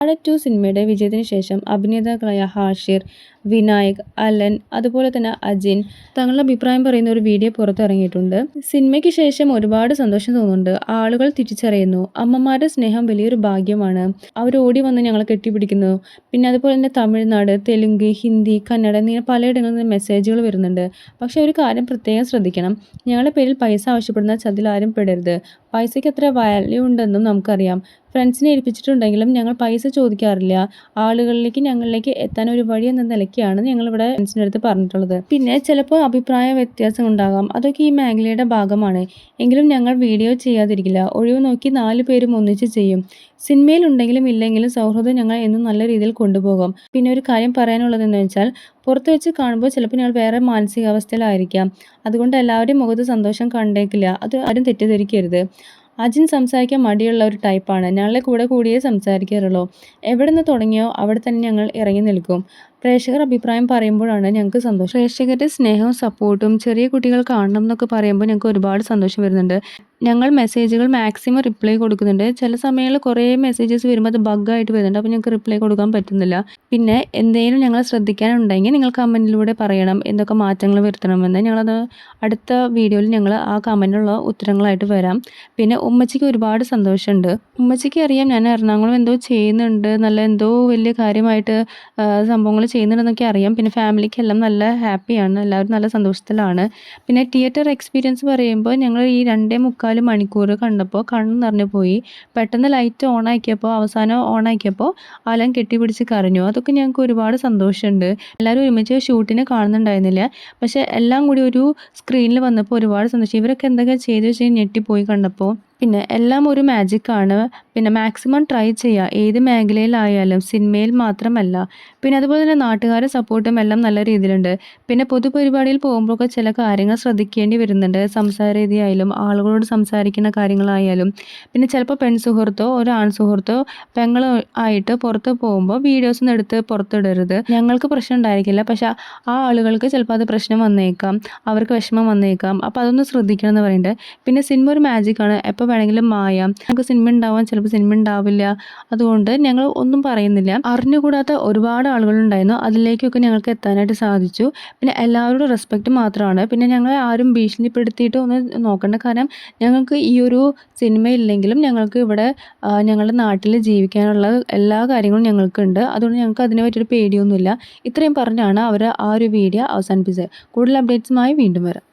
വാഴ 2 സിനിമയുടെ വിജയത്തിന് ശേഷം അഭിനേതാക്കളായ ഹാഷിർ, വിനായക്, അലൻ അതുപോലെ തന്നെ അജിൻ തങ്ങളുടെ അഭിപ്രായം പറയുന്ന ഒരു വീഡിയോ പുറത്തിറങ്ങിയിട്ടുണ്ട്. സിനിമയ്ക്ക് ശേഷം ഒരുപാട് സന്തോഷം തോന്നുന്നുണ്ട്. ആളുകൾ തിരിച്ചറിയുന്നു അമ്മമാരുടെ സ്നേഹം വലിയൊരു ഭാഗ്യമാണ്. അവർ ഓടി വന്ന് ഞങ്ങളെ കെട്ടിപ്പിടിക്കുന്നു. പിന്നെ അതുപോലെ തന്നെ തമിഴ്നാട്, തെലുങ്ക്, ഹിന്ദി, കന്നഡ എന്നിങ്ങനെ പലയിടങ്ങളിൽ നിന്ന് മെസ്സേജുകൾ വരുന്നുണ്ട്. പക്ഷേ ഒരു കാര്യം പ്രത്യേകം ശ്രദ്ധിക്കണം. ഞങ്ങളുടെ പേരിൽ പൈസ ആവശ്യപ്പെടുന്ന ചതിൽ ആരും പെടരുത്. പൈസയ്ക്ക് എത്ര വാല്യൂ ഉണ്ടെന്നും നമുക്കറിയാം. ഫ്രണ്ട്സിനെ ഏൽപ്പിച്ചിട്ടുണ്ടെങ്കിലും ഞങ്ങൾ പൈസ ചോദിക്കാറില്ല. ഞങ്ങളിലേക്ക് എത്താൻ ഒരു വഴി എന്ന നിലയ്ക്കാണ് ഞങ്ങളിവിടെ ഫ്രണ്ട്സിൻ്റെ അടുത്ത് പറഞ്ഞിട്ടുള്ളത്. പിന്നെ ചിലപ്പോൾ അഭിപ്രായ വ്യത്യാസം ഉണ്ടാകാം. അതൊക്കെ ഈ മേഖലയുടെ ഭാഗമാണ്. എങ്കിലും ഞങ്ങൾ വീഡിയോ ചെയ്യാതിരിക്കില്ല. ഒഴിവ് നോക്കി 4 പേരും ഒന്നിച്ച് ചെയ്യും. സിനിമയിൽ ഉണ്ടെങ്കിലും ഇല്ലെങ്കിലും സൗഹൃദം ഞങ്ങൾ എന്നും നല്ല രീതിയിൽ കൊണ്ടുപോകും. പിന്നെ ഒരു കാര്യം പറയാനുള്ളതെന്ന് വെച്ചാൽ പുറത്ത് വെച്ച് കാണുമ്പോൾ ചിലപ്പോൾ ഞങ്ങൾ വേറെ മാനസികാവസ്ഥയിലായിരിക്കാം. അതുകൊണ്ട് എല്ലാവരുടെയും മുഖത്ത് സന്തോഷം കണ്ടേക്കില്ല. അത് ആരും തെറ്റിദ്ധരിക്കരുത്. അജിൻ സംസാരിക്കാൻ മടിയുള്ള ഒരു ടൈപ്പാണ്. ഞങ്ങളുടെ കൂടെ കൂടിയേ സംസാരിക്കാറുള്ളൂ. എവിടെ നിന്ന് തുടങ്ങിയോ അവിടെ തന്നെ ഞങ്ങൾ ഇറങ്ങി നിൽക്കും. പ്രേക്ഷകർ അഭിപ്രായം പറയുമ്പോഴാണ് ഞങ്ങൾക്ക് സന്തോഷം. പ്രേക്ഷകരുടെ സ്നേഹവും സപ്പോർട്ടും ചെറിയ കുട്ടികൾ കാണണം എന്നൊക്കെ പറയുമ്പോൾ ഞങ്ങൾക്ക് ഒരുപാട് സന്തോഷം വരുന്നുണ്ട്. ഞങ്ങൾ മെസ്സേജുകൾ മാക്സിമം റിപ്ലൈ കൊടുക്കുന്നുണ്ട്. ചില സമയങ്ങളിൽ കുറേ മെസ്സേജസ് വരുമ്പോൾ അത് ബഗ്ഗായിട്ട് വരുന്നുണ്ട്. അപ്പോൾ ഞങ്ങൾക്ക് റിപ്ലൈ കൊടുക്കാൻ പറ്റുന്നില്ല. പിന്നെ എന്തെങ്കിലും ഞങ്ങൾ ശ്രദ്ധിക്കാനുണ്ടെങ്കിൽ നിങ്ങൾ കമൻറ്റിലൂടെ പറയണം എന്തൊക്കെ മാറ്റങ്ങൾ വരുത്തണമെന്ന്. ഞങ്ങളത് അടുത്ത വീഡിയോയിൽ ഞങ്ങൾ ആ കമൻറ്റിനുള്ള ഉത്തരങ്ങളായിട്ട് വരാം. പിന്നെ ഉമ്മച്ചിക്ക് ഒരുപാട് സന്തോഷമുണ്ട്. ഉമ്മച്ചിക്ക് അറിയാം ഞാൻ എറണാകുളം എന്തോ ചെയ്യുന്നുണ്ട്, നല്ല എന്തോ വലിയ കാര്യമായിട്ട് സംഭവങ്ങൾ ചെയ്യുന്നുണ്ടെന്നൊക്കെ അറിയാം. പിന്നെ ഫാമിലിക്കെല്ലാം നല്ല ഹാപ്പിയാണ്. എല്ലാവരും നല്ല സന്തോഷത്തിലാണ്. പിന്നെ തിയേറ്റർ എക്സ്പീരിയൻസ് പറയുമ്പോൾ ഞങ്ങൾ ഈ 2.25 മണിക്കൂർ കണ്ടപ്പോൾ കണ്ണ് നിറഞ്ഞു പോയി. പെട്ടെന്ന് ലൈറ്റ് അവസാനം ഓൺ ആക്കിയപ്പോൾ അലൻ കെട്ടിപ്പിടിച്ച് കരഞ്ഞു. അതൊക്കെ ഞങ്ങൾക്ക് ഒരുപാട് സന്തോഷമുണ്ട്. എല്ലാവരും ഒരുമിച്ച് ഷൂട്ടിന് കാണുന്നുണ്ടായിരുന്നില്ല. പക്ഷേ എല്ലാം കൂടി ഒരു സ്ക്രീനിൽ വന്നപ്പോൾ ഒരുപാട് സന്തോഷം. ഇവരൊക്കെ എന്തൊക്കെ ചെയ്തു വെച്ച് ഞെട്ടിപ്പോയി കണ്ടപ്പോൾ. പിന്നെ എല്ലാം ഒരു മാജിക്കാണ്. പിന്നെ മാക്സിമം ട്രൈ ചെയ്യുക. ഏത് മേഖലയിലായാലും സിനിമയിൽ മാത്രമല്ല. പിന്നെ അതുപോലെ തന്നെ നാട്ടുകാരുടെ സപ്പോർട്ടും എല്ലാം നല്ല രീതിയിലുണ്ട്. പിന്നെ പൊതുപരിപാടിയിൽ പോകുമ്പോഴൊക്കെ ചില കാര്യങ്ങൾ ശ്രദ്ധിക്കേണ്ടി വരുന്നുണ്ട്. സംസാര രീതിയായാലും ആളുകളോട് സംസാരിക്കുന്ന കാര്യങ്ങളായാലും. പിന്നെ ചിലപ്പോൾ പെൺസുഹൃത്തോ ഒരു ആൺസുഹൃത്തോ പെങ്ങൾ ആയിട്ട് പുറത്ത് പോകുമ്പോൾ വീഡിയോസൊന്നും എടുത്ത് പുറത്തിടരുത്. ഞങ്ങൾക്ക് പ്രശ്നം ഉണ്ടായിരിക്കില്ല. പക്ഷെ ആ ആളുകൾക്ക് ചിലപ്പോൾ അത് പ്രശ്നം വന്നേക്കാം. അവർക്ക് വിഷമം വന്നേക്കാം. അപ്പോൾ അതൊന്ന് ശ്രദ്ധിക്കണം എന്ന് പറയുന്നുണ്ട്. പിന്നെ സിനിമ ഒരു മാജിക്കാണ്. എപ്പോൾ വേണമെങ്കിലും മായാം. നമുക്ക് സിനിമ ഉണ്ടാവാൻ ചിലപ്പോൾ സിനിമ ഉണ്ടാവില്ല. അതുകൊണ്ട് ഞങ്ങൾ ഒന്നും പറയുന്നില്ല. അറിഞ്ഞുകൂടാത്ത ഒരുപാട് ആളുകളുണ്ടായിരുന്നു. അതിലേക്കൊക്കെ ഞങ്ങൾക്ക് എത്താനായിട്ട് സാധിച്ചു. പിന്നെ എല്ലാവരോടും റെസ്പെക്റ്റ് മാത്രമാണ്. പിന്നെ ഞങ്ങളെ ആരും ഭീഷണിപ്പെടുത്തിയിട്ട് ഒന്നും നോക്കേണ്ട. കാരണം ഞങ്ങൾക്ക് ഈ ഒരു സിനിമ ഇല്ലെങ്കിലും ഞങ്ങൾക്ക് ഇവിടെ ഞങ്ങളുടെ നാട്ടിൽ ജീവിക്കാനുള്ള എല്ലാ കാര്യങ്ങളും ഞങ്ങൾക്കുണ്ട്. അതുകൊണ്ട് ഞങ്ങൾക്ക് അതിനെ പറ്റിയൊരു പേടിയൊന്നുമില്ല. ഇത്രയും പറഞ്ഞാണ് അവർ ആ ഒരു വീഡിയോ അവസാനിപ്പിച്ചത്. കൂടുതൽ അപ്ഡേറ്റ്സുമായി വീണ്ടും വരാം.